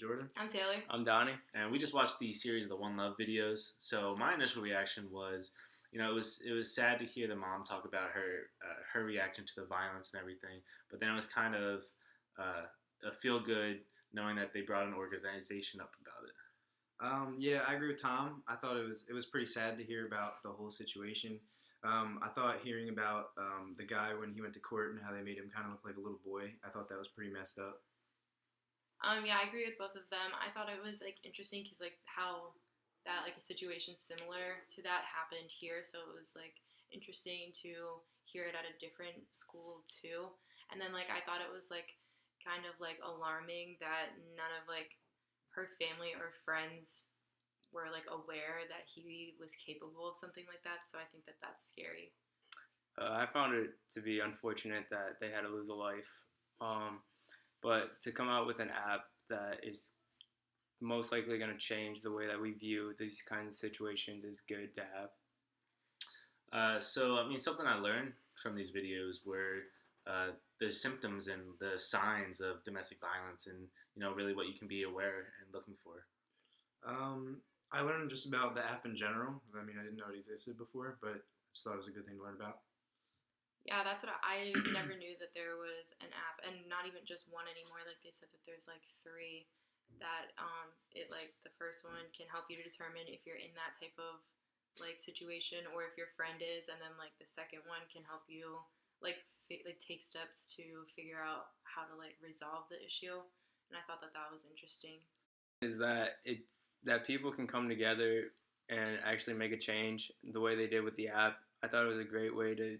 Jordan. I'm Taylor. I'm Dany. And we just watched the series of the One Love videos. So my initial reaction was, it was sad to hear the mom talk about her reaction to the violence and everything. But then it was kind of a feel good knowing that they brought an organization up about it. Yeah, I agree with Tom. I thought it was pretty sad to hear about the whole situation. I thought hearing about the guy when he went to court and how they made him kind of look like a little boy, I thought that was pretty messed up. Yeah, I agree with both of them. I thought it was interesting because how that a situation similar to that happened here, so it was interesting to hear it at a different school too. And then I thought it was kind of alarming that none of her family or friends were aware that he was capable of something like that. So I think that that's scary. I found it to be unfortunate that they had to lose a life. But to come out with an app that is most likely going to change the way that we view these kinds of situations is good to have. Something I learned from these videos were the symptoms and the signs of domestic violence and, really what you can be aware and looking for. I learned just about the app in general. I didn't know it existed before, but I just thought it was a good thing to learn about. Yeah, that's what I never knew that there was an app, and not even just one anymore. They said that there's 3 that the first one can help you to determine if you're in that type of situation or if your friend is, and then the second one can help you take steps to figure out how to resolve the issue. And I thought that that was interesting. Is that it's that people can come together and actually make a change the way they did with the app. I thought it was a great way to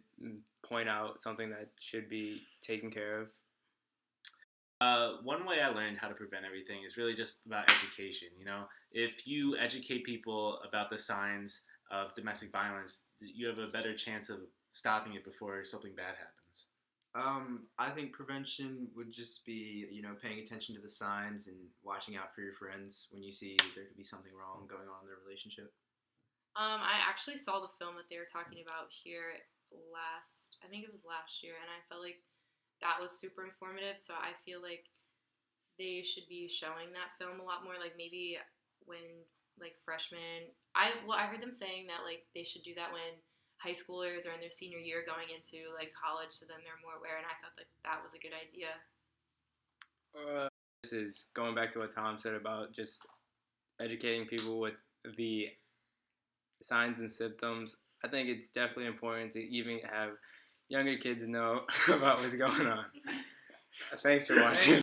point out something that should be taken care of. One way I learned how to prevent everything is really just about education. If you educate people about the signs of domestic violence, you have a better chance of stopping it before something bad happens. I think prevention would just be, paying attention to the signs and watching out for your friends when you see there could be something wrong going on in their relationship. I actually saw the film that they were talking about here I think it was last year, and I felt that was super informative. So I feel they should be showing that film a lot more. Maybe when freshmen, I heard them saying that they should do that when high schoolers are in their senior year going into college, so then they're more aware. And I thought that was a good idea. This is going back to what Tom said about just educating people with the signs and symptoms. I think it's definitely important to even have younger kids know about what's going on. Thanks for watching.